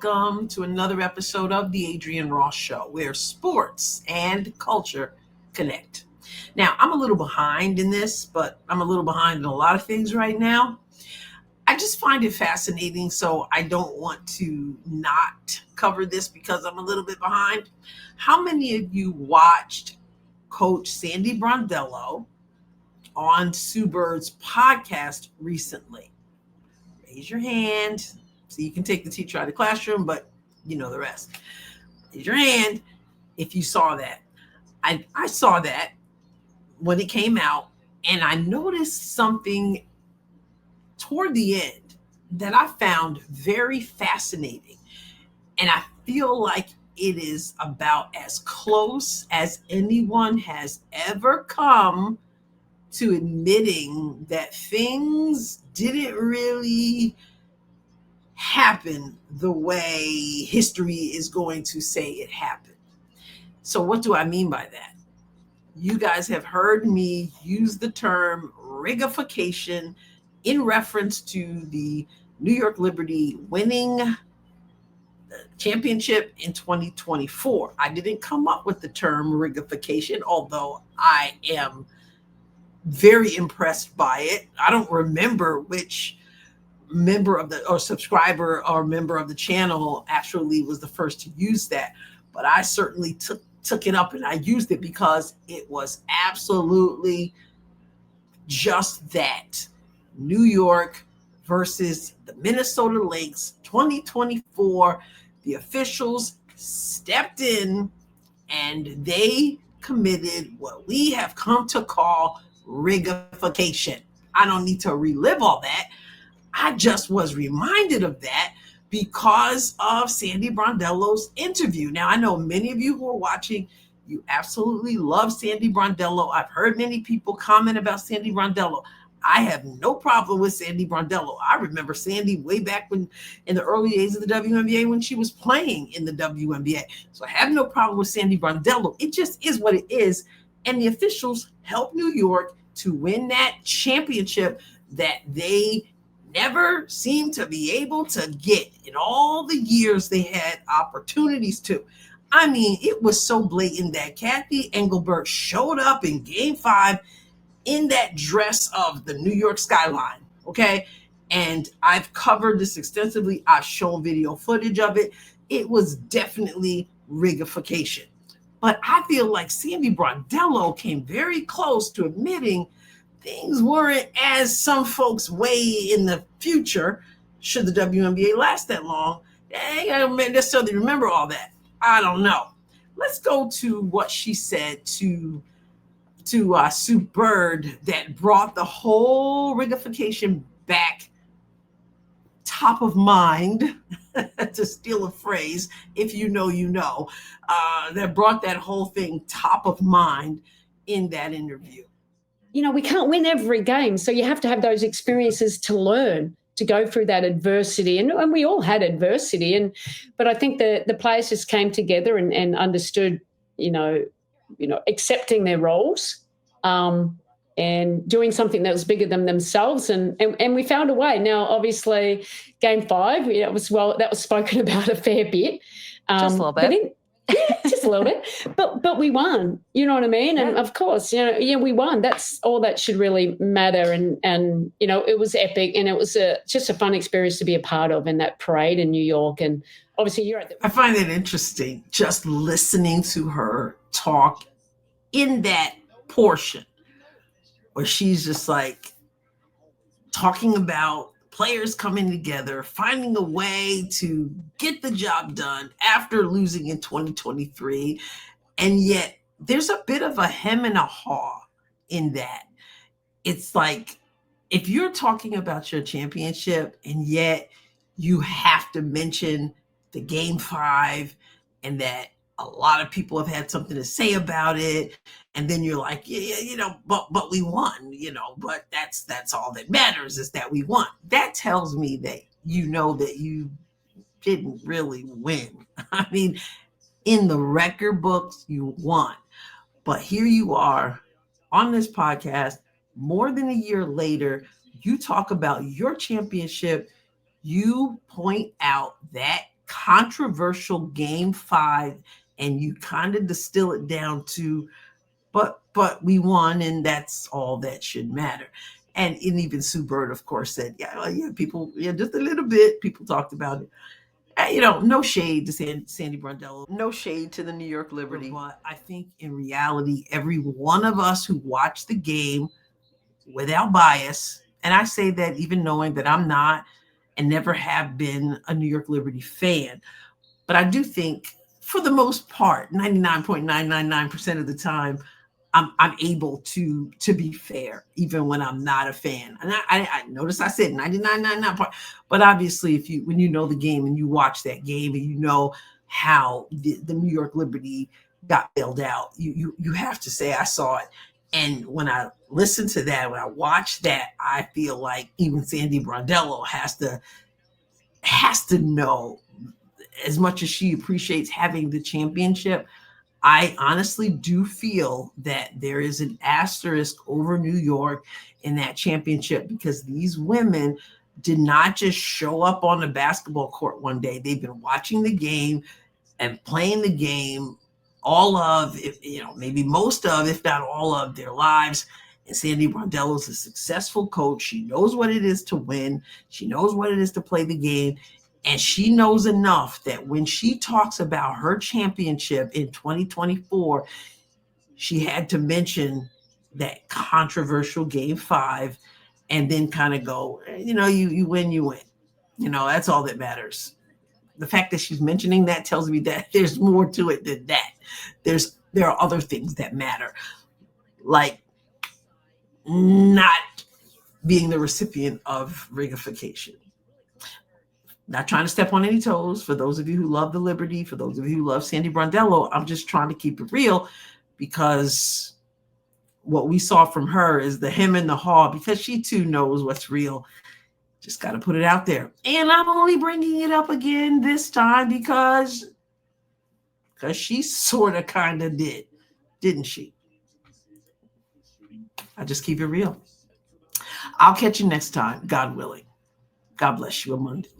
welcome to another episode of the Adrienne Ross Show, where sports and culture connect. Now, I'm a little behind in this, but I'm a little behind in a lot of things right now. I just find it fascinating, so I don't want to not cover this because I'm a little bit behind. How many of you watched Coach Sandy Brondello on Sue Bird's podcast recently? Raise your hand so you can take the teacher out of the classroom, but you know the rest. Raise your hand if you saw that. I saw that when it came out, and I noticed something toward the end that I found very fascinating. And I feel like it is about as close as anyone has ever come to admitting that things didn't really happen the way history is going to say it happened. So what do I mean by that? You guys have heard me use the term rigification in reference to the New York Liberty winning the championship in 2024. I didn't come up with the term rigification, although I am very impressed by it. I don't remember which member of the or subscriber or member of the channel actually was the first to use that, but I certainly took it up and I used it because it was absolutely just that. New York versus the Minnesota Lynx 2024. The officials stepped in and they committed what we have come to call rigification. I don't need to relive all that. I just was reminded of that because of Sandy Brondello's interview. Now, I know many of you who are watching, you absolutely love Sandy Brondello. I've heard many people comment about Sandy Brondello. I have no problem with Sandy Brondello. I remember Sandy way back when in the early days of the WNBA when she was playing in the WNBA. So I have no problem with Sandy Brondello. It just is what it is. And the officials helped New York to win that championship that they never seemed to be able to get in all the years they had opportunities to. I mean, it was so blatant that Kathy Engelbert showed up in Game 5 in that dress of the New York skyline, okay? And I've covered this extensively. I've shown video footage of it. It was definitely rigification. But I feel like Sandy Brondello came very close to admitting things weren't as some folks way in the future, should the WNBA last that long. They don't necessarily remember all that. I don't know. Let's go to what she said to Sue Bird that brought the whole rigification back top of mind, to steal a phrase, if you know, you know, that brought that whole thing top of mind in that interview. You know, we can't win every game, so you have to have those experiences to learn, to go through that adversity. And we all had adversity, but I think the players just came together and understood, you know, accepting their roles, and doing something that was bigger than themselves, and we found a way. Now, obviously, Game 5, that was spoken about a fair bit, just a little bit. Just a little bit, but we won. You know what I mean? And of course, we won. That's all that should really matter. And it was epic, and it was just a fun experience to be a part of in that parade in New York. And obviously, you're at I find it interesting just listening to her talk in that portion where she's just like talking about players coming together, finding a way to get the job done after losing in 2023. And yet there's a bit of a hem and a haw in that. It's like, if you're talking about your championship and yet you have to mention the Game 5 and that a lot of people have had something to say about it, and then you're like, but we won, but that's all that matters, is that we won. That tells me that that you didn't really win. I mean, in the record books, you won. But here you are on this podcast more than a year later. You talk about your championship. You point out that controversial game 5, and you kind of distill it down to, but we won, and that's all that should matter. And even Sue Bird, of course, said, people, just a little bit. People talked about it. No shade to Sandy Brondello, no shade to the New York Liberty. But I think in reality, every one of us who watched the game without bias, and I say that even knowing that I'm not and never have been a New York Liberty fan, but I do think for the most part, 99.999% of the time, I'm able to be fair, even when I'm not a fan. And I notice I said 99.99%, but obviously, when you know the game and you watch that game and you know how the New York Liberty got bailed out, you have to say I saw it. And when I listen to that, when I watch that, I feel like even Sandy Brondello has to know, as much as she appreciates having the championship, I honestly do feel that there is an asterisk over New York in that championship, because these women did not just show up on the basketball court one day. They've been watching the game and playing the game all of, maybe most of, if not all of their lives. And Sandy Brondello is a successful coach. She knows what it is to win. She knows what it is to play the game. And she knows enough that when she talks about her championship in 2024, she had to mention that controversial game 5, and then kind of go, you win, you win. That's all that matters. The fact that she's mentioning that tells me that there's more to it than that. There are other things that matter, like not being the recipient of rigification. Not trying to step on any toes. For those of you who love the Liberty, for those of you who love Sandy Brondello, I'm just trying to keep it real, because what we saw from her is the hem and the haw, because she too knows what's real. Just got to put it out there. And I'm only bringing it up again this time because she sort of kind of did, didn't she? I just keep it real. I'll catch you next time, God willing. God bless you abundantly.